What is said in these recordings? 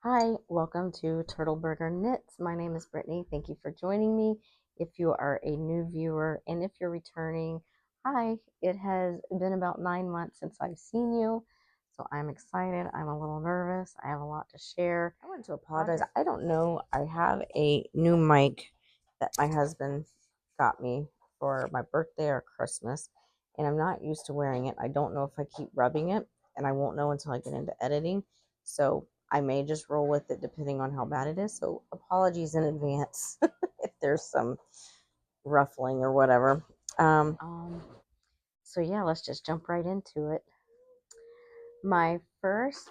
Hi, welcome to Turtle Burger Knits. My name is Brittany. Thank you for joining me. If you are a new viewer and if you're returning, hi. It has been about 9 months since I've seen you, so I'm excited. I'm a little nervous. I have a lot to share. I want to apologize. I don't know. I have a new mic that my husband got me for my birthday or Christmas, and I'm not used to wearing it. I don't know if I keep rubbing it, and I won't know until I get into editing. So I may just roll with it depending on how bad it is. So apologies in advance if there's some ruffling or whatever. So yeah, let's just jump right into it. My first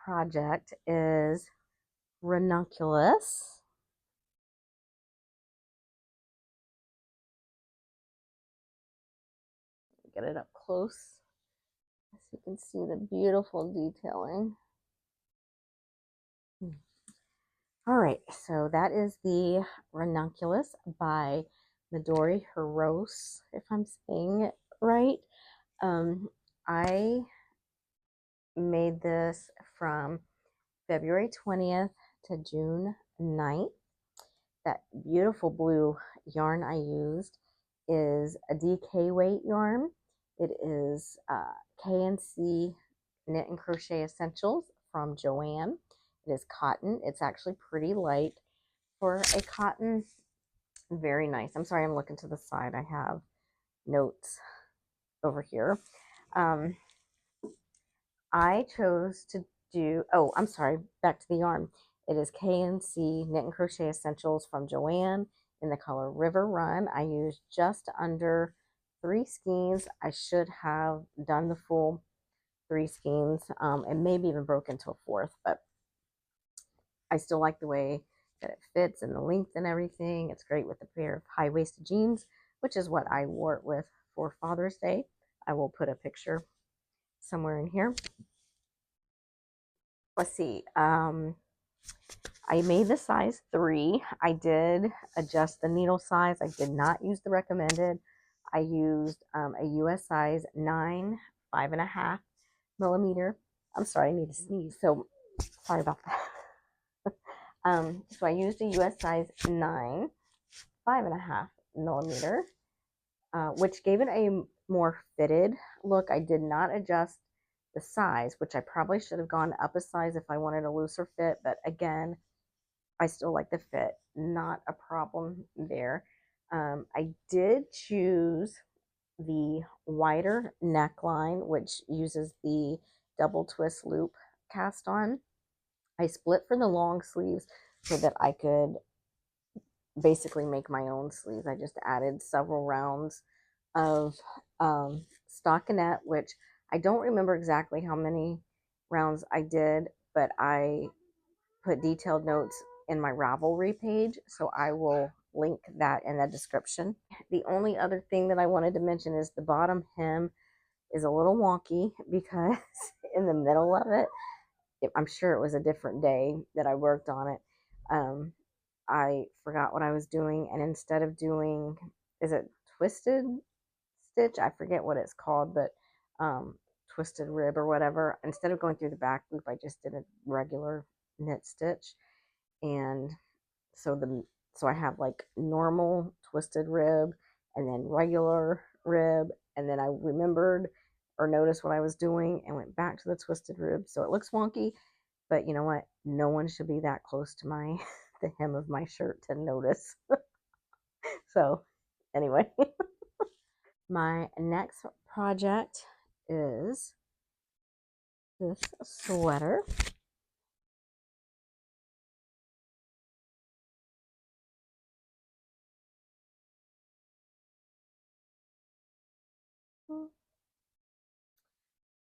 project is Ranunculus. Get it up close so you can see the beautiful detailing. All right, so that is the Ranunculus by Midori Hirose, if I'm saying it right. I made this from February 20th to June 9th. That beautiful blue yarn I used is a DK weight yarn. It is K&C Knit and Crochet Essentials from Joann. It is cotton. It's actually pretty light for a cotton. Very nice. I'm sorry, I'm looking to the side. I have notes over here. I chose to do, oh, I'm sorry, back to the yarn. It is K&C Knit and Crochet Essentials from Joann in the color River Run. I used just under 3 skeins. I should have done the full 3 skeins and maybe even broke into a fourth, but I still like the way that it fits and the length and everything. It's great with a pair of high-waisted jeans, which is what I wore it with for Father's Day. I will put a picture somewhere in here. Let's see. I made the size 3. I did adjust the needle size. I did not use the recommended. I used a US size 9, 5.5 millimeter. I'm sorry, I need to sneeze. So sorry about that. So I used a US size 9, 5.5 millimeter, which gave it a more fitted look. I did not adjust the size, which I probably should have gone up a size if I wanted a looser fit, but again, I still like the fit, not a problem there. I did choose the wider neckline, which uses the double twist loop cast on. I split for the long sleeves so that I could basically make my own sleeves. I just added several rounds of stockinette, which I don't remember exactly how many rounds I did, but I put detailed notes in my Ravelry page, so I will link that in the description. The only other thing that I wanted to mention is the bottom hem is a little wonky because in the middle of it, I'm sure it was a different day that I worked on it. I forgot what I was doing, and instead of doing, is it twisted stitch? I forget what it's called, but twisted rib or whatever. Instead of going through the back loop, I just did a regular knit stitch, and so I have like normal twisted rib and then regular rib, and then I remembered or noticed what I was doing and went back to the twisted rib. So it looks wonky, but you know what? No one should be that close to my the hem of my shirt to notice. So anyway, my next project is this sweater.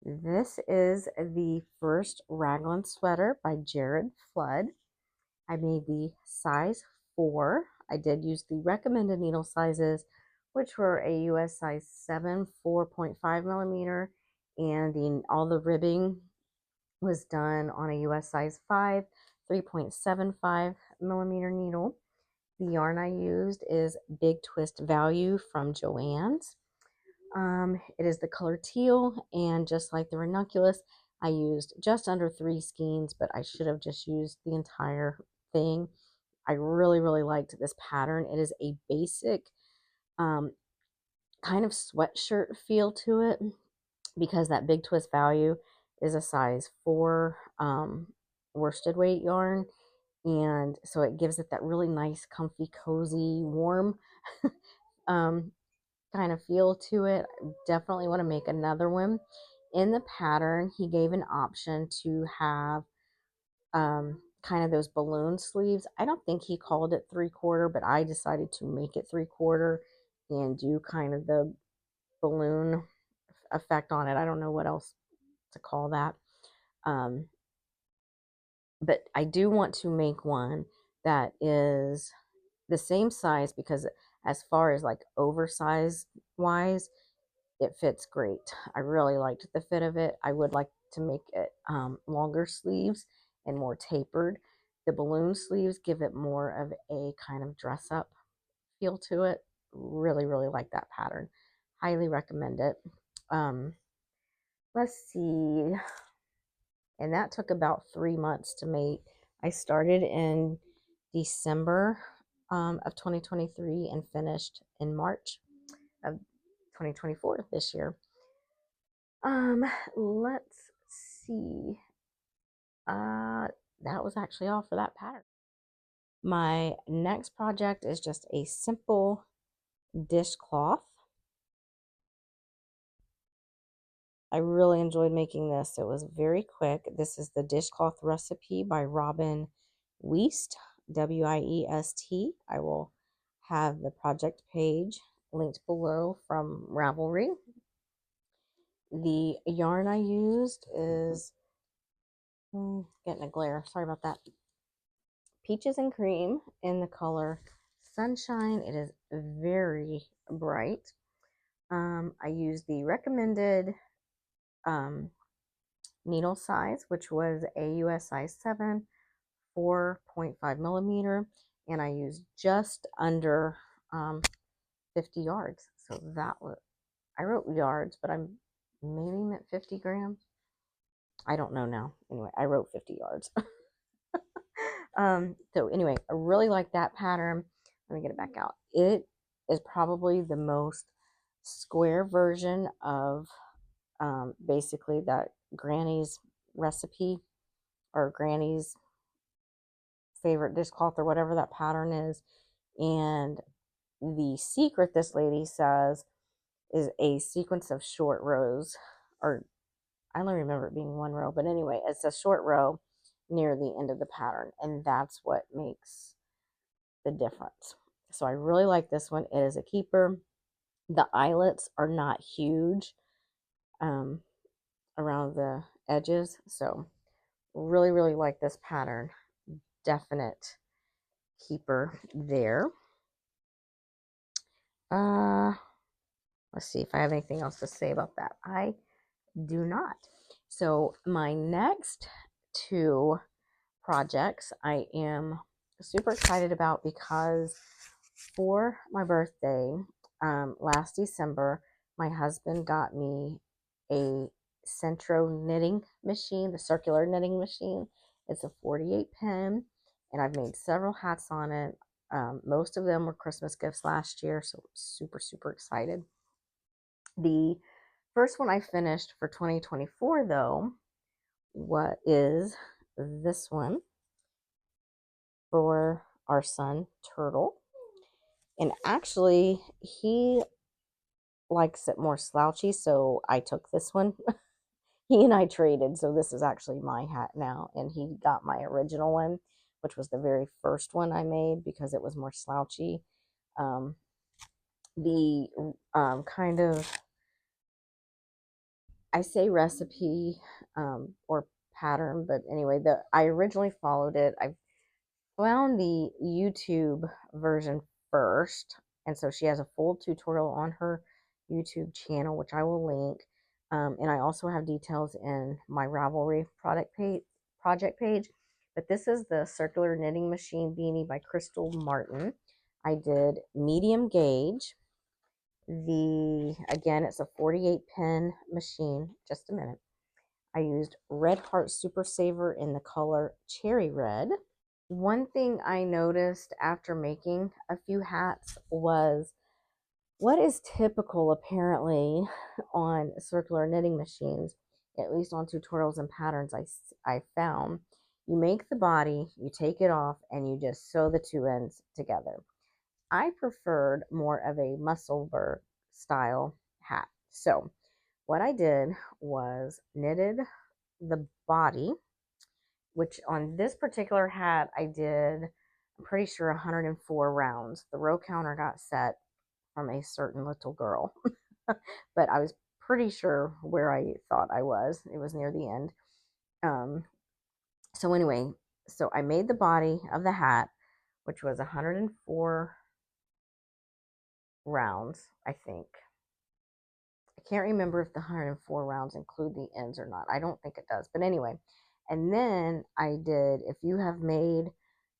This is the first Raglan sweater by Jared Flood. I made the size 4. I did use the recommended needle sizes, which were a US size 7, 4.5 millimeter, and all the ribbing was done on a US size 5, 3.75 millimeter needle. The yarn I used is Big Twist Value from Joann's. It is the color teal, and just like the Ranunculus, I used just under 3 skeins, but I should have just used the entire thing. I really, really liked this pattern. It is a basic um, kind of sweatshirt feel to it because that big twist value is a size 4 worsted weight yarn. And so it gives it that really nice, comfy, cozy, warm um, kind of feel to it. Definitely want to make another one. In the pattern, he gave an option to have kind of those balloon sleeves. I don't think he called it 3/4, but I decided to make it 3/4 and do kind of the balloon effect on it. I don't know what else to call that. Um, but I do want to make one that is the same size because as far as like oversized wise, it fits great. I really liked the fit of it. I would like to make it longer sleeves and more tapered. The balloon sleeves give it more of a kind of dress up feel to it. Really, really like that pattern. Highly recommend it. Um, let's see. And that took about 3 months to make. I started in December of 2023 and finished in March of 2024 this year. Let's see. That was actually all for that pattern. My next project is just a simple dishcloth. I really enjoyed making this. It was very quick. This is the dishcloth recipe by Robin Wiest, Wiest. I will have the project page linked below from Ravelry. The yarn I used is getting a glare. Sorry about that. Peaches and Cream in the color Sunshine. It is very bright. I used the recommended needle size, which was a US size 7, 4.5 millimeter, and I used just under 50 yards. So that was, I wrote yards, but I'm maybe meant 50 grams. I don't know now. Anyway, I wrote 50 yards. So anyway, I really like that pattern. Let me get it back out. It is probably the most square version of basically that Granny's recipe or Granny's favorite dishcloth or whatever that pattern is. And the secret, this lady says, is a sequence of short rows, or I only remember it being 1 row, but anyway, it's a short row near the end of the pattern, and that's what makes the difference. So I really like this one. It is a keeper. The eyelets are not huge around the edges, so really, really like this pattern. Definite keeper there. Let's see if I have anything else to say about that. I do not. So my next 2 projects I am super excited about because for my birthday last December, my husband got me a Centro knitting machine, the circular knitting machine. It's a 48 pin, and I've made several hats on it. Most of them were Christmas gifts last year, so super, super excited. The first one I finished for 2024, though, what is this one for our son, Turtle. And actually, he likes it more slouchy, so I took this one. He and I traded, so this is actually my hat now, and he got my original one, which was the very first one I made because it was more slouchy. The kind of, I say recipe or pattern, but anyway, I originally followed it. I found the YouTube version first, and so she has a full tutorial on her YouTube channel, which I will link. And I also have details in my Ravelry project page. But this is the Circular Knitting Machine Beanie by Crystal Martin. I did medium gauge. Again, it's a 48 pin machine. Just a minute. I used Red Heart Super Saver in the color Cherry Red. One thing I noticed after making a few hats was what is typical apparently on circular knitting machines, at least on tutorials and patterns I found. You make the body, you take it off, and you just sew the two ends together. I preferred more of a muscle burr style hat. So what I did was knitted the body, which on this particular hat I did, I'm pretty sure 104 rounds. The row counter got set from a certain little girl, but I was pretty sure where I thought I was. It was near the end. So anyway, so I made the body of the hat, which was 104 rounds, I think. I can't remember if the 104 rounds include the ends or not. I don't think it does. But anyway, and then I did, if you have made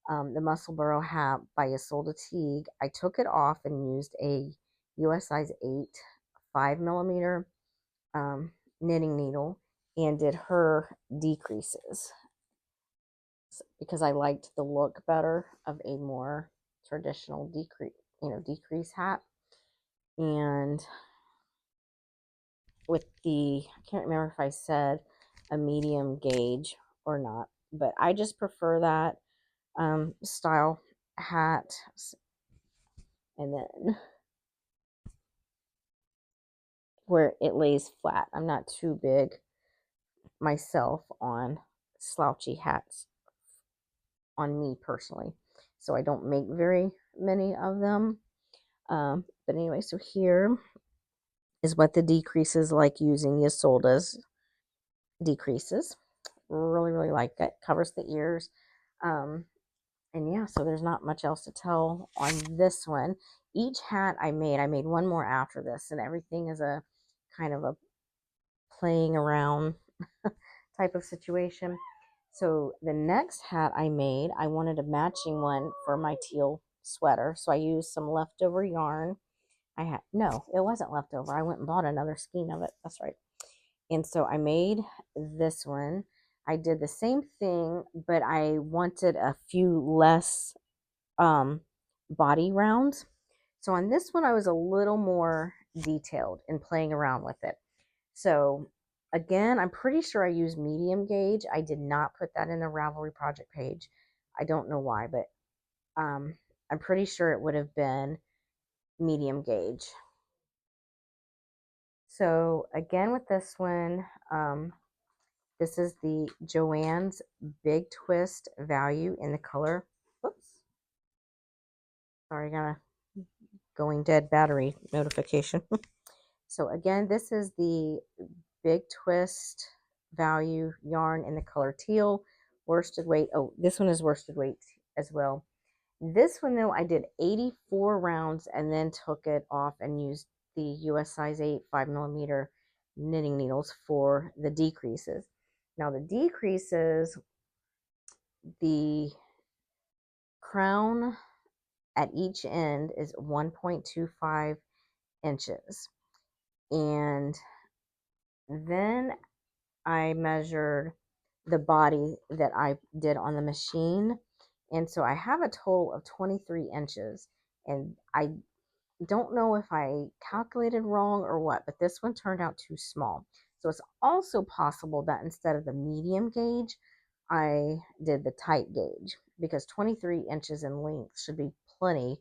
the Muscle Burrow hat by Isolde Teague, I took it off and used a US size 8 5mm knitting needle and did her decreases because I liked the look better of a more traditional decrease hat. And with I can't remember if I said a medium gauge or not, but I just prefer that style hat. And then where it lays flat. I'm not too big myself on slouchy hats on me personally, so I don't make very many of them. But anyway, so here is what the decreases like using Isolde's decreases. Really like it. Covers the ears. And yeah, so there's not much else to tell on this one. Each hat I made one more after this, and everything is a kind of a playing around type of situation. So the next hat I made, I wanted a matching one for my teal sweater. So I used some leftover yarn. No, it wasn't leftover. I went and bought another skein of it. That's right. And so I made this one. I did the same thing, but I wanted a few less body rounds. So on this one, I was a little more detailed in playing around with it. So again, I'm pretty sure I used medium gauge. I did not put that in the Ravelry project page. I don't know why, but I'm pretty sure it would have been medium gauge. So again, with this one, this is the Joann's Big Twist Value in the color. Whoops. Sorry, got a going dead battery notification. So again, this is the Big Twist Value yarn in the color teal. Worsted weight. Oh, this one is worsted weight as well. This one, though, I did 84 rounds and then took it off and used the US size 8 5mm knitting needles for the decreases. Now, the decreases, the crown at each end is 1.25 inches. And then I measured the body that I did on the machine. And so I have a total of 23 inches. And I don't know if I calculated wrong or what, but this one turned out too small. So it's also possible that instead of the medium gauge, I did the tight gauge because 23 inches in length should be plenty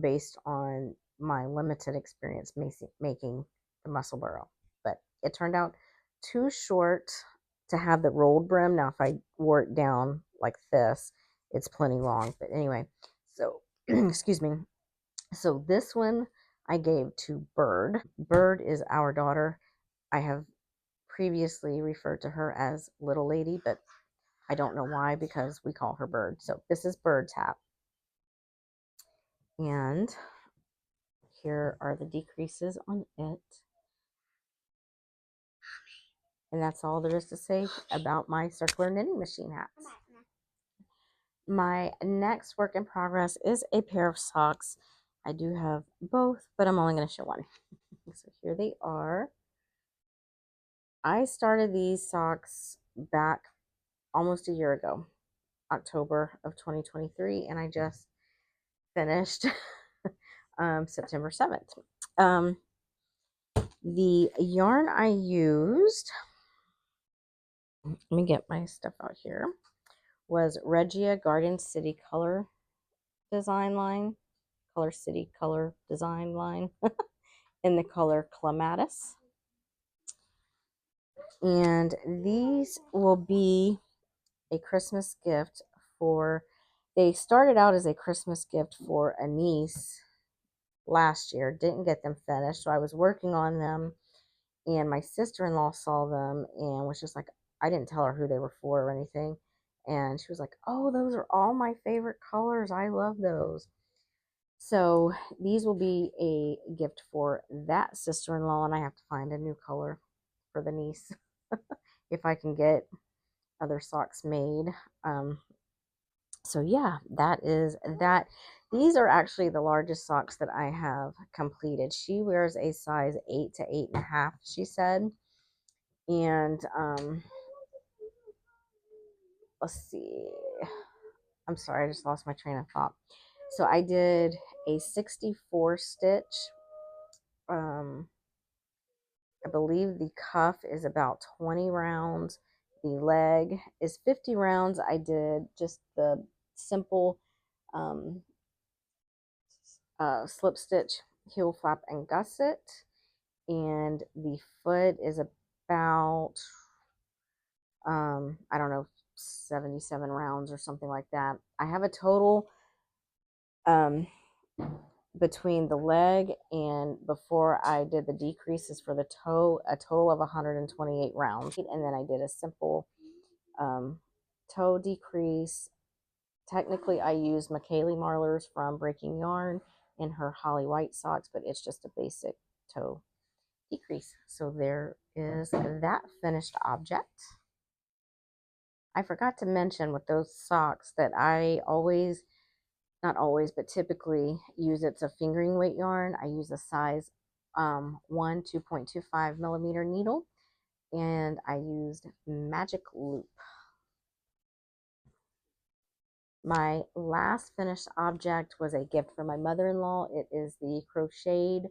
based on my limited experience making the muscle burrow. But it turned out too short to have the rolled brim. Now, if I wore it down like this, it's plenty long. But anyway, so excuse me. So this one I gave to Bird. Bird is our daughter. I have previously referred to her as Little Lady, but I don't know why because we call her Bird. So this is Bird's hat. And here are the decreases on it. And that's all there is to say about my circular knitting machine hats. My next work in progress is a pair of socks. I do have both, but I'm only going to show one. So here they are. I started these socks back almost a year ago, October of 2023, and I just finished September 7th. The yarn I used, let me get my stuff out here, was Regia Garden City Color Design Line, Color City Color Design Line, in the color Clematis. And these will be a Christmas gift for, they started out as a Christmas gift for a niece last year. Didn't get them finished, so I was working on them, and my sister-in-law saw them and was just like, I didn't tell her who they were for or anything, and she was like, oh, those are all my favorite colors, I love those. So these will be a gift for that sister-in-law, and I have to find a new color for the niece if I can get other socks made. So yeah, that is that. These are actually the largest socks that I have completed. She wears a size 8 to 8.5, she said. And let's see. I'm sorry, I just lost my train of thought. So I did a 64 stitch. I believe the cuff is about 20 rounds. The leg is 50 rounds. I did just the simple slip stitch, heel flap, and gusset. And the foot is about, I don't know, 77 rounds or something like that. I have a total, between the leg and before I did the decreases for the toe, a total of 128 rounds. And then I did a simple toe decrease. Technically, I used McKaylee Marlers from Breaking Yarn in her Holly White socks, but it's just a basic toe decrease. So there is that finished object. I forgot to mention with those socks that I always, not always, but typically use, it's a fingering weight yarn. I use a size 1 2.25 millimeter needle, and I used Magic Loop. My last finished object was a gift from my mother-in-law. It is the crocheted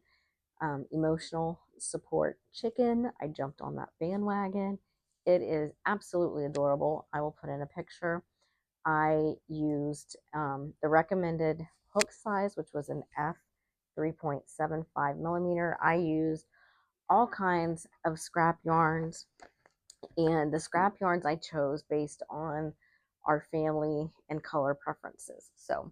emotional support chicken. I jumped on that bandwagon. It is absolutely adorable. I will put in a picture. I used the recommended hook size, which was an F 3.75 millimeter. I used all kinds of scrap yarns, and the scrap yarns I chose based on our family and color preferences. So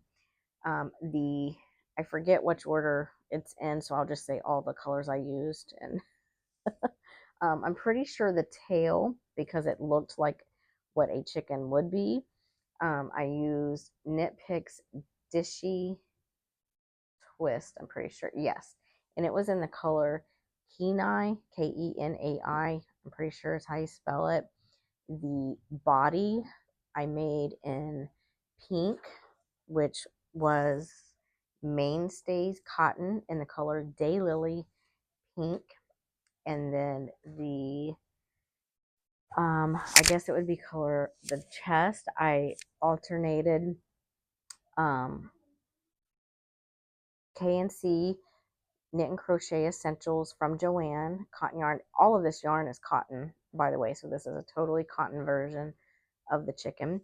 I forget which order it's in, so I'll just say all the colors I used. And I'm pretty sure the tail, because it looked like what a chicken would be, I used Knit Picks Dishy Twist, I'm pretty sure, yes. And it was in the color Kenai, Kenai, I'm pretty sure is how you spell it. The body I made in pink, which was Mainstays Cotton in the color Daylily Pink. And then the, I guess it would be color, the chest, I alternated K&C Knit and Crochet Essentials from Joanne, cotton yarn. All of this yarn is cotton, by the way, so this is a totally cotton version of the chicken.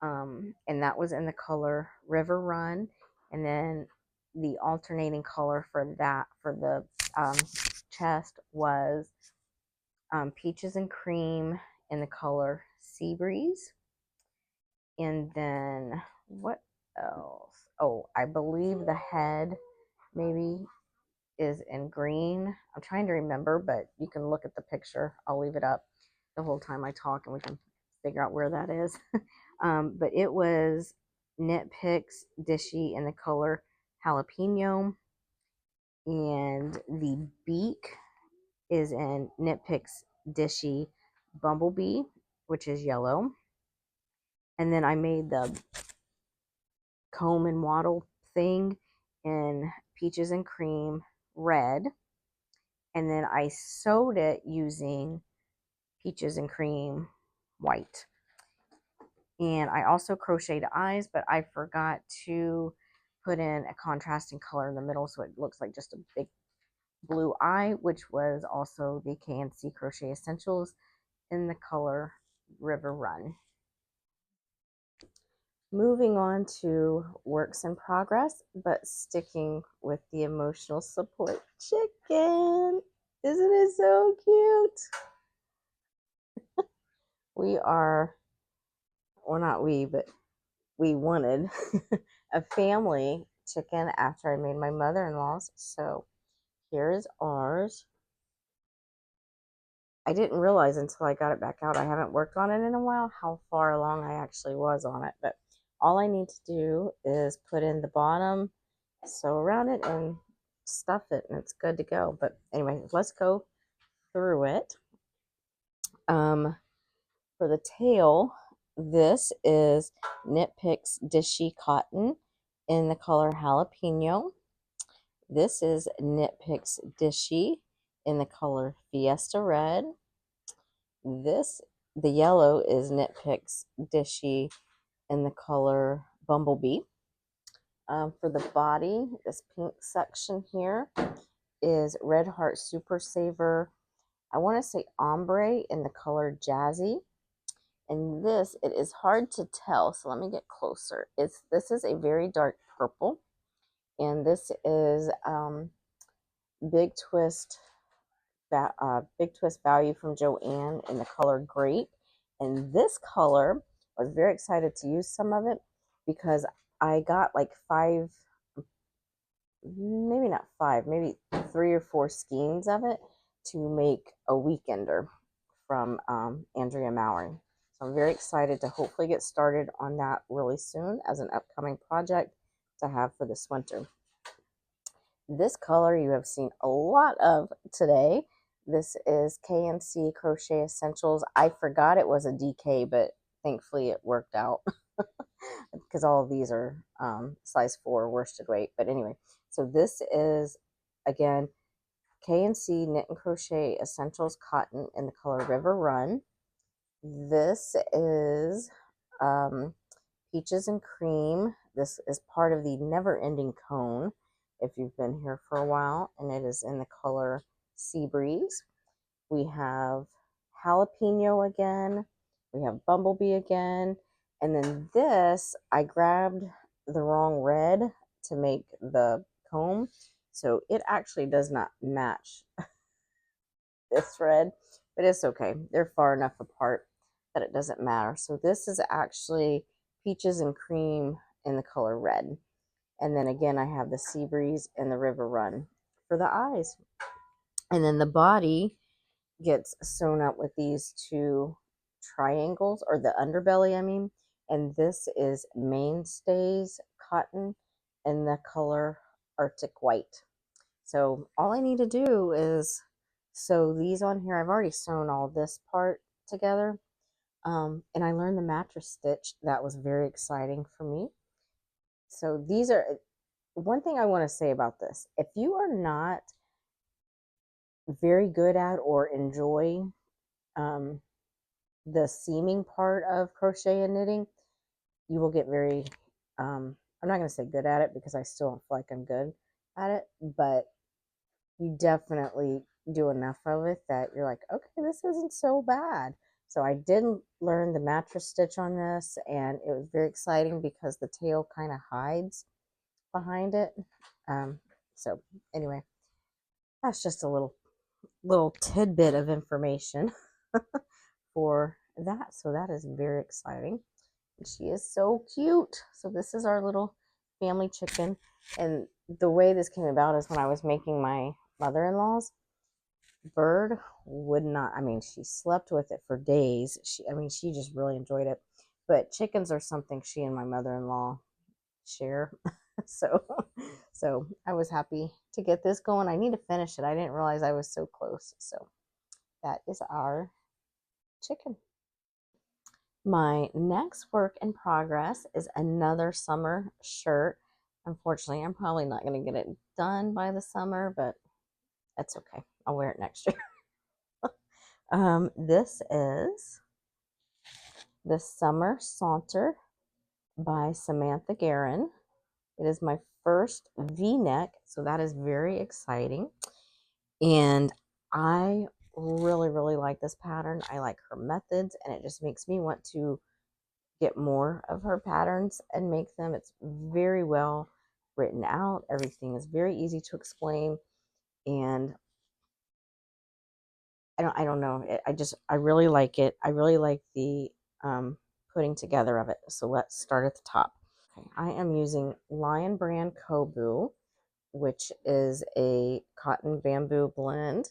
And that was in the color River Run. And then the alternating color for that, for the chest, was Peaches and Cream in the color Sea Breeze. And then what else? Oh, I believe the head maybe is in green. I'm trying to remember, but you can look at the picture. I'll leave it up the whole time I talk and we can figure out where that is. But it was Knit Picks Dishy in the color Jalapeno. And the beak is in Knit Picks Dishy Bumblebee, which is yellow. And then I made the comb and wattle thing in Peaches and Cream red. And then I sewed it using peaches and cream white. And I also crocheted eyes, but I forgot to put in a contrasting color in the middle so it looks like just a big blue eye, which was also the K&C Crochet Essentials in the color River Run. Moving on to works in progress, but sticking with the emotional support chicken. Isn't it so cute? We are, or not we, but we wanted a family chicken after I made my mother-in-law's. So here is ours. I didn't realize until I got it back out, I haven't worked on it in a while, how far along I actually was on it. But all I need to do is put in the bottom, sew around it, and stuff it, and it's good to go. But anyway, let's go through it. For the tail, this is Knit Picks Dishy Cotton in the color Jalapeno. This is Knit Picks Dishy in the color Fiesta Red. The yellow is Knit Picks Dishy in the color Bumblebee. For the body, this pink section here is Red Heart Super Saver. I want to say ombre in the color Jazzy. And this, it is hard to tell, so let me get closer. This is a very dark purple, and this is Big Twist Value from Joanne in the color Grape. And this color, I was very excited to use some of it because I got like maybe not five, maybe 3 or 4 skeins of it to make a weekender from Andrea Mowry. So I'm very excited to hopefully get started on that really soon as an upcoming project to have for this winter. This color you have seen a lot of today. This is K&C Crochet Essentials. I forgot it was a DK, but thankfully it worked out because all of these are size 4 worsted weight. But anyway, so this is, again, K&C Knit and Crochet Essentials Cotton in the color River Run. This is Peaches and Cream. This is part of the Never Ending Cone, if you've been here for a while, and it is in the color Sea Breeze. We have Jalapeno again. We have Bumblebee again. And then this, I grabbed the wrong red to make the comb, so it actually does not match this red, but it's okay. They're far enough apart that it doesn't matter. So this is actually Peaches and Cream in the color red. And then again, I have the Sea Breeze and the River Run for the eyes. And then the body gets sewn up with these 2 triangles, or the underbelly, I mean. And this is Mainstays Cotton in the color Arctic White. So all I need to do is sew these on here. I've already sewn all this part together. And I learned the mattress stitch. That was very exciting for me. So these are, one thing I want to say about this. If you are not very good at or enjoy the seaming part of crochet and knitting, you will get very, I'm not going to say good at it because I still don't feel like I'm good at it, but you definitely do enough of it that you're like, okay, this isn't so bad. So I did learn the mattress stitch on this, and it was very exciting because the tail kind of hides behind it. So anyway, that's just a little tidbit of information for that. So that is very exciting. And she is so cute. So this is our little family chicken. And the way this came about is when I was making my mother-in-law's, Bird would not, I mean, she slept with it for days. She just really enjoyed it. But chickens are something she and my mother-in-law share. so I was happy to get this going. I need to finish it. I didn't realize I was so close. So that is our chicken. My next work in progress is another summer shirt. Unfortunately, I'm probably not going to get it done by the summer, but that's okay. I'll wear it next year. This is the Summer Saunter by Samantha Guerin. It is my first V-neck, so that is very exciting. And I really, really like this pattern. I like her methods, and it just makes me want to get more of her patterns and make them. It's very well written out. Everything is very easy to explain, and I don't know. I really like it. I really like the putting together of it. So let's start at the top. Okay, I am using Lion Brand Kobu, which is a cotton bamboo blend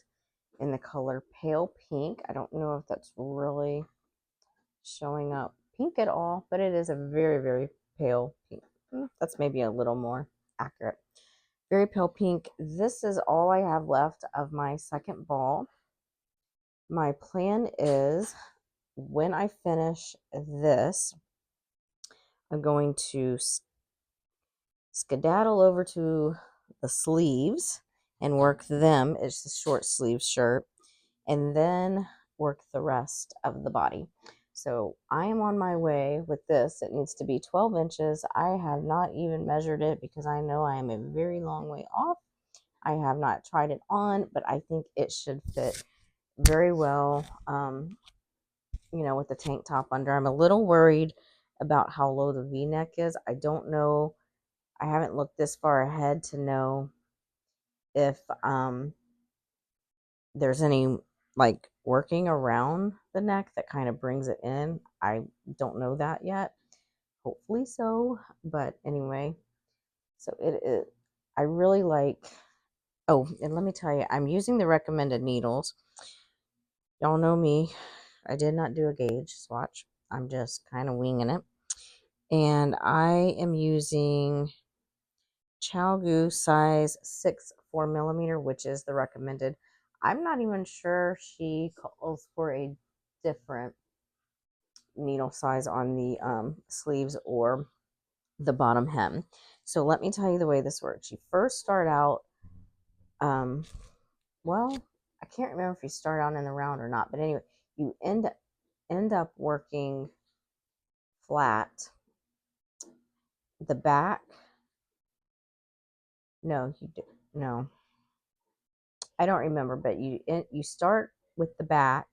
in the color pale pink. I don't know if that's really showing up pink at all, but it is a very, very pale pink. That's maybe a little more accurate. Very pale pink. This is all I have left of my second ball. My plan is when I finish this, I'm going to skedaddle over to the sleeves and work them. It's a short sleeve shirt, and then work the rest of the body. So I am on my way with this. It needs to be 12 inches. I have not even measured it because I know I am a very long way off. I have not tried it on, but I think it should fit very well, with the tank top under. I'm a little worried about how low the V-neck is. I don't know. I haven't looked this far ahead to know if there's any like working around the neck that kind of brings it in. I don't know that yet. Hopefully so. But anyway, so it is. I really like. Oh, and let me tell you, I'm using the recommended needles. Y'all know me. I did not do a gauge swatch. I'm just kind of winging it. And I am using Chalgu size 6 4mm, which is the recommended. I'm not even sure she calls for a different needle size on the sleeves or the bottom hem. So let me tell you the way this works. You first start out, well, I can't remember if you start out in the round or not, but anyway, you end up working flat. The back, no, you do, no, I don't remember, but you start with the back,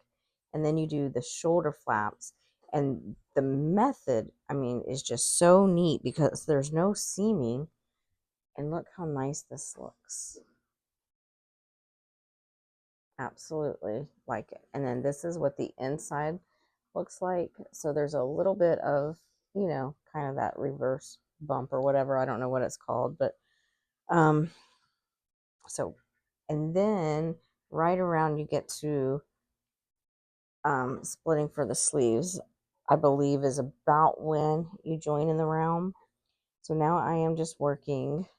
and then you do the shoulder flaps, and the method, I mean, is just so neat because there's no seaming, and look how nice this looks. Absolutely like it. And then this is what the inside looks like. So there's a little bit of, kind of that reverse bump or whatever. I don't know what it's called, but so, and then right around you get to splitting for the sleeves, I believe is about when you join in the round. So now I am just working,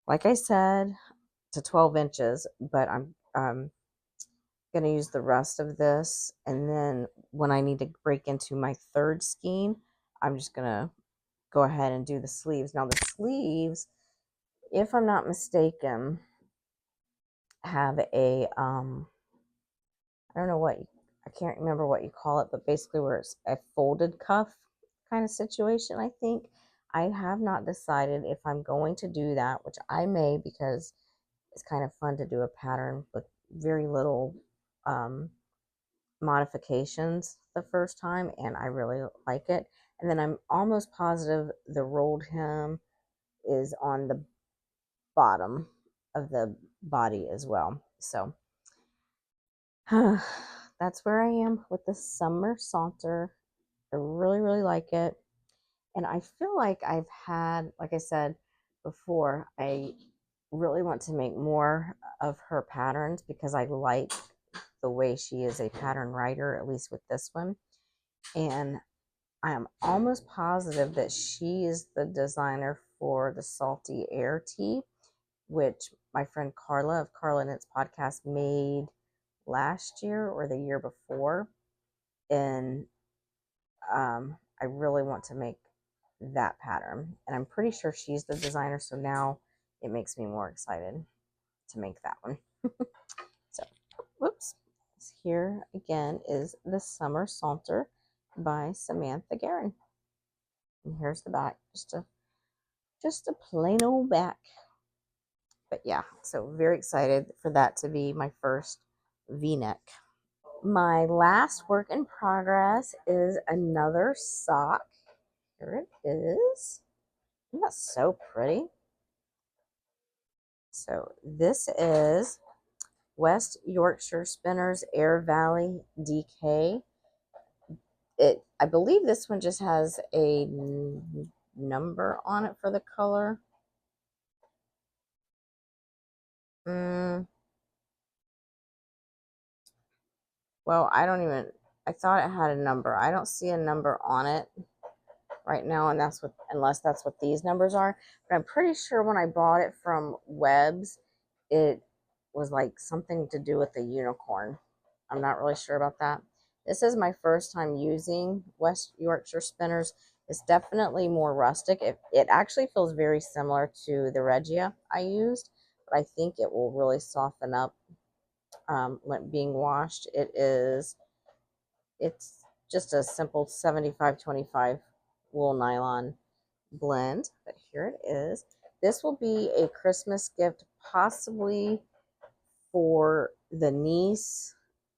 like I said, to 12 inches, but I'm going to use the rest of this. And then when I need to break into my third skein, I'm just going to go ahead and do the sleeves. Now the sleeves, if I'm not mistaken, have a, I don't know what, I can't remember what you call it, but basically where it's a folded cuff kind of situation, I think. I have not decided if I'm going to do that, which I may because it's kind of fun to do a pattern with very little modifications the first time, and I really like it. And then I'm almost positive the rolled hem is on the bottom of the body as well. So that's where I am with the Summer Saunter. I really, really like it. And I feel like I've had, like I said before, I really want to make more of her patterns because I like the way she is a pattern writer, at least with this one. And I am almost positive that she is the designer for the Salty Air Tee, which my friend Carla of Carla Annette's podcast made last year or the year before. And I really want to make that pattern. And I'm pretty sure she's the designer. So now it makes me more excited to make that one. So, whoops. here again is the Summer Saunter by Samantha Guerin. And here's the back, just a plain old back. But yeah, so very excited for that to be my first V-neck. My last work in progress is another sock. Here it is. Isn't that so pretty? So this is West Yorkshire Spinners Air Valley DK. I believe this one just has a number on it for the color. Well, I thought it had a number. I don't see a number on it right now, and unless that's what these numbers are. But I'm pretty sure when I bought it from Webb's, it was like something to do with the unicorn. I'm not really sure about that. This is my first time using West Yorkshire spinners. It's definitely more rustic. It actually feels very similar to the Regia I used, but I think it will really soften up when being washed. It's just a simple 75-25 wool nylon blend, but here it is. This will be a Christmas gift, possibly for the niece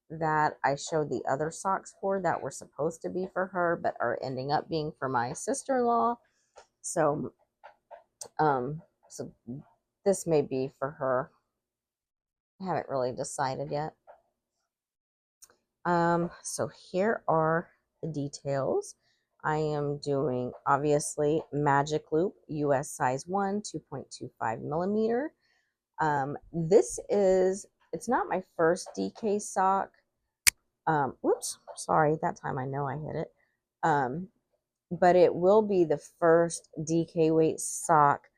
that I showed the other socks for that were supposed to be for her, but are ending up being for my sister-in-law. So, so this may be for her. I haven't really decided yet. So here are the details. I am doing, obviously, Magic Loop, US size 1, 2.25 millimeter. It's not my first DK sock. Whoops, sorry, that time I know I hit it. But it will be the first DK weight sock,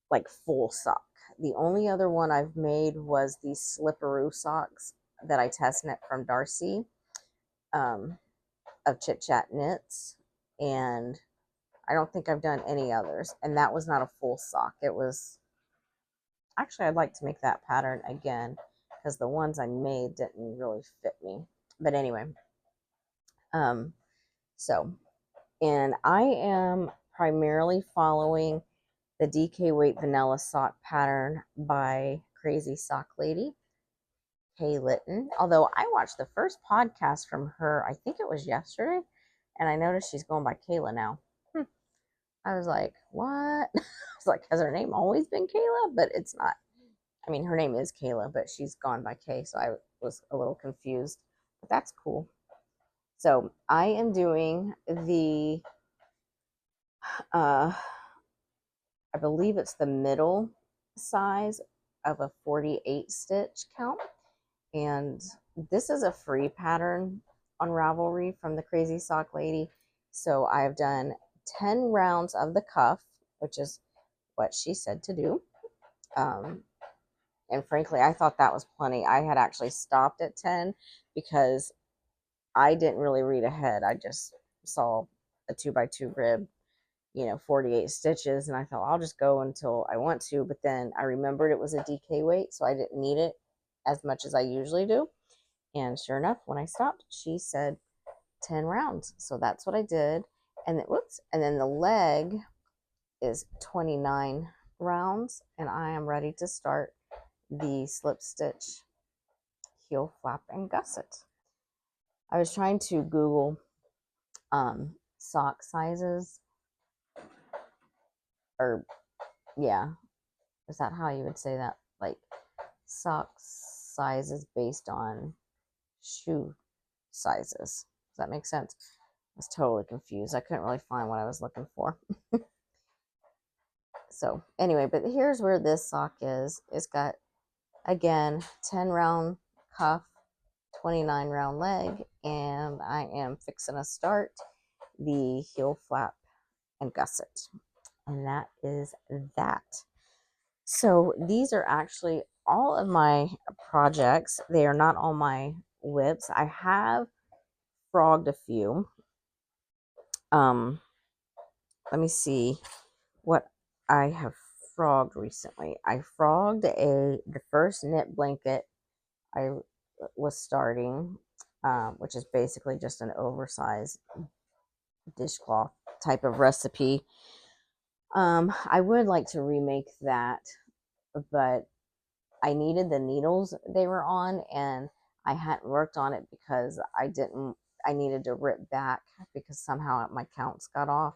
like full sock. The only other one I've made was the Slipperoo socks that I test knit from Darcy. Of Chit Chat Knits, and I don't think I've done any others, and that was not a full sock. It was actually, I'd like to make that pattern again because the ones I made didn't really fit me. But anyway, so, and I am primarily following the DK Weight Vanilla Sock pattern by Crazy Sock Lady Kay Litton. Although I watched the first podcast from her, I think it was yesterday, and I noticed she's going by Kayla now. I was like, what? I was like, has her name always been Kayla? But it's not. I mean, her name is Kayla, but she's gone by Kay, so I was a little confused. But that's cool. So I am doing the, I believe it's the middle size of a 48 stitch count. And this is a free pattern on Ravelry from the Crazy Sock Lady. So I've done 10 rounds of the cuff, which is what she said to do. And frankly, I thought that was plenty. I had actually stopped at 10 because I didn't really read ahead. I just saw a 2x2 rib, 48 stitches, and I thought I'll just go until I want to. But then I remembered it was a DK weight, so I didn't need it as much as I usually do. And sure enough, when I stopped, she said 10 rounds. So that's what I did. And then, and then the leg is 29 rounds, and I am ready to start the slip stitch, heel flap, and gusset. I was trying to Google sock sizes, or yeah, is that how you would say that? Like sock sizes based on shoe sizes. Does that make sense? I was totally confused. I couldn't really find what I was looking for. So anyway, but here's where this sock is. It's got, again, 10 round cuff, 29 round leg, and I am fixing to start the heel flap and gusset. And that is that. So these are actually all of my projects. They are not all my whips. I have frogged a few. Let me see what I have frogged recently. I frogged the first knit blanket. was starting, which is basically just an oversized dishcloth type of recipe. I would like to remake that, but I needed the needles they were on, and I hadn't worked on it because I needed to rip back because somehow my counts got off.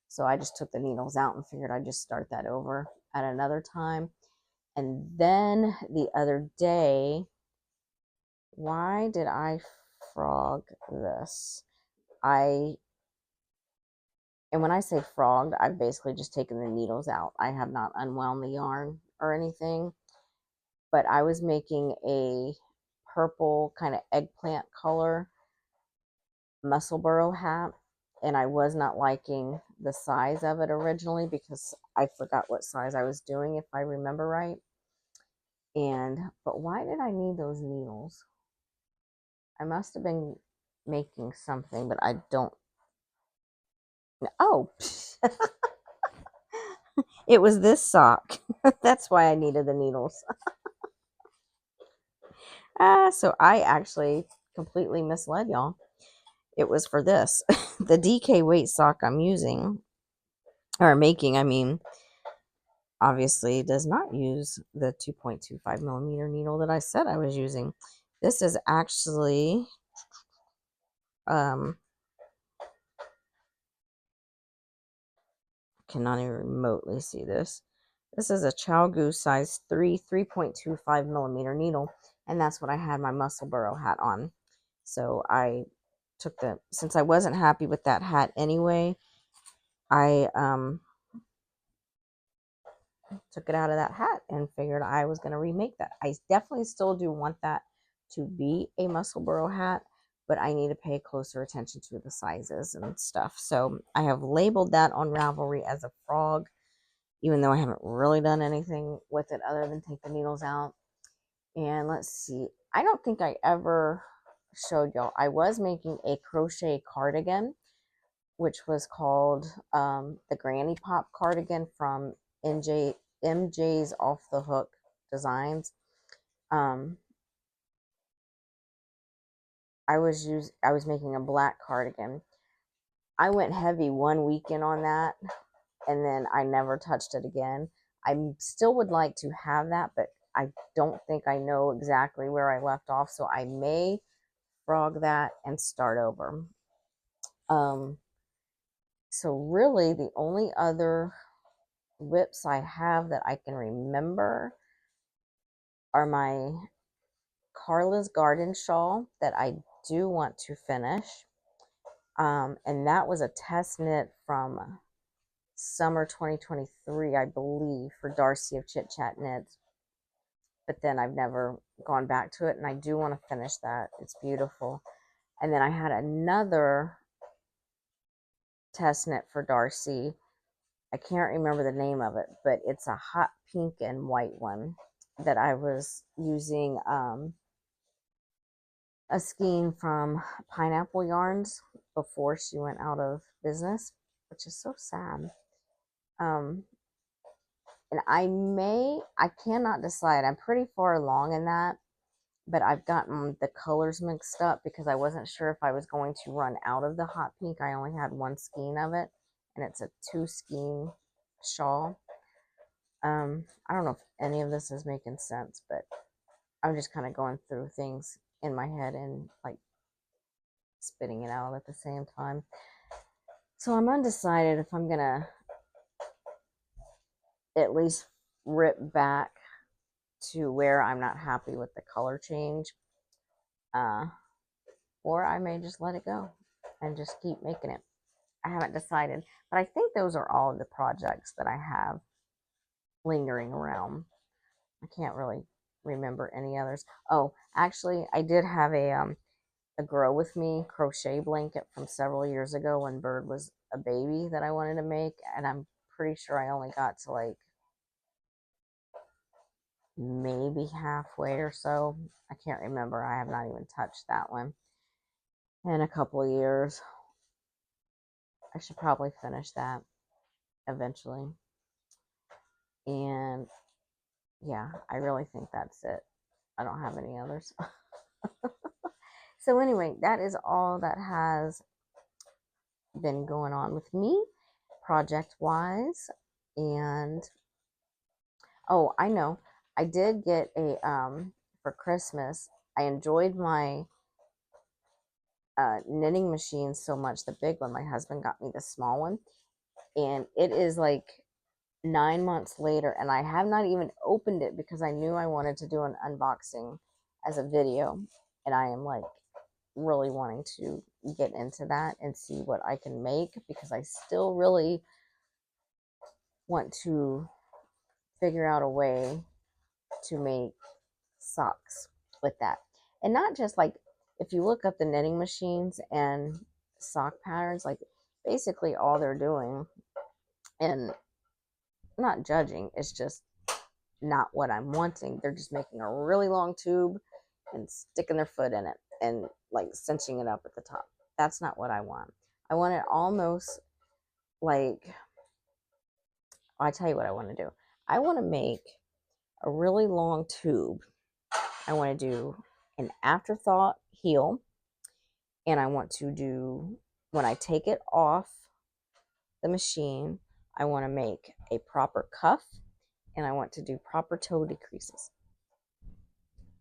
So I just took the needles out and figured I'd just start that over at another time. And then the other day, why did I frog this? And when I say frogged, I've basically just taken the needles out. I have not unwound the yarn or anything, but I was making a purple kind of eggplant color muscle burrow hat, and I was not liking the size of it originally because I forgot what size I was doing, if I remember right. But why did I need those needles? I must have been making something, but I don't. Oh, it was this sock. That's why I needed the needles. So I actually completely misled y'all. It was for this. The DK weight sock I'm using, or making, I mean, obviously does not use the 2.25 millimeter needle that I said I was using. This is actually, cannot even remotely see this. This is a Chow Goose size 3.25 millimeter needle, and that's what I had my muscle burrow hat on. So I took since I wasn't happy with that hat anyway, I took it out of that hat and figured I was going to remake that. I definitely still do want that to be a muscle burrow hat, but I need to pay closer attention to the sizes and stuff. So I have labeled that on Ravelry as a frog, even though I haven't really done anything with it other than take the needles out. And let's see, I don't think I ever showed y'all. I was making a crochet cardigan, which was called the Granny Pop cardigan from MJ's Off the Hook Designs. I was making a black cardigan. I went heavy one weekend on that, and then I never touched it again. I still would like to have that, but I don't think I know exactly where I left off, so I may frog that and start over. So really the only other whips I have that I can remember are my Carla's Garden shawl that I do want to finish. And that was a test knit from summer 2023, I believe, for Darcy of Chit Chat Knits. But then I've never gone back to it, and I do want to finish that. It's beautiful. And then I had another test knit for Darcy. I can't remember the name of it, but it's a hot pink and white one that I was using a skein from Pineapple Yarns before she went out of business, which is so sad. And I cannot decide. I'm pretty far along in that, but I've gotten the colors mixed up because I wasn't sure if I was going to run out of the hot pink. I only had one skein of it, and it's a 2 skein shawl. I don't know if any of this is making sense, but I'm just kind of going through things in my head and like spitting it out at the same time. So I'm undecided if I'm gonna at least rip back to where I'm not happy with the color change, or I may just let it go and just keep making it. I haven't decided, but I think those are all of the projects that I have lingering around. I can't really remember any others. Oh, actually, I did have a Grow With Me crochet blanket from several years ago when Bird was a baby that I wanted to make, and I'm pretty sure I only got to like maybe halfway or so. I can't remember. I have not even touched that one in a couple of years. I should probably finish that eventually. And yeah, I really think that's it. I don't have any others. So anyway, that is all that has been going on with me project wise. And oh, I know, I did get a for Christmas. I enjoyed my knitting machine so much, the big one. My husband got me the small one, and it is like 9 months later, and I have not even opened it because I knew I wanted to do an unboxing as a video, and I am like really wanting to get into that and see what I can make, because I still really want to figure out a way to make socks with that. And not just like, if you look up the knitting machines and sock patterns, like basically all they're doing, and not judging, it's just not what I'm wanting. They're just making a really long tube and sticking their foot in it and like cinching it up at the top. That's not what I want. I want it almost like, I tell you what I want to do. I want to make a really long tube. I want to do an afterthought heel, and I want to do, when I take it off the machine, I want to make a proper cuff, and I want to do proper toe decreases.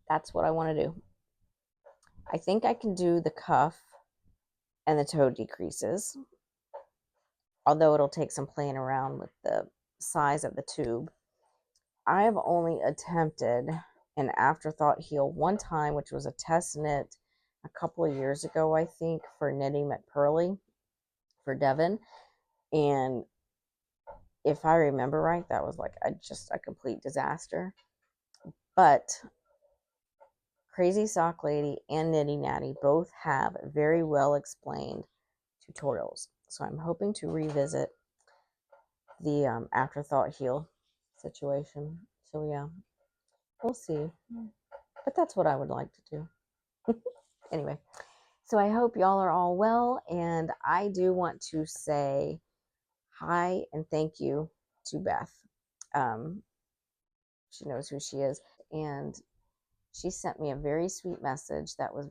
That's what I want to do. I think I can do the cuff and the toe decreases, although it'll take some playing around with the size of the tube. I have only attempted an afterthought heel one time, which was a test knit a couple of years ago, I think, for Knitting McPurley for Devin. And if I remember right, that was like just a complete disaster. But Crazy Sock Lady and Knitty Natty both have very well explained tutorials. So I'm hoping to revisit the afterthought heel situation. So yeah, we'll see. But that's what I would like to do. Anyway, so I hope y'all are all well. And I do want to say hi and thank you to Beth. She knows who she is. And she sent me a very sweet message that was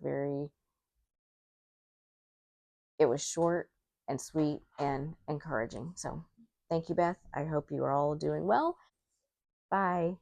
it was short and sweet and encouraging. So thank you, Beth. I hope you are all doing well. Bye.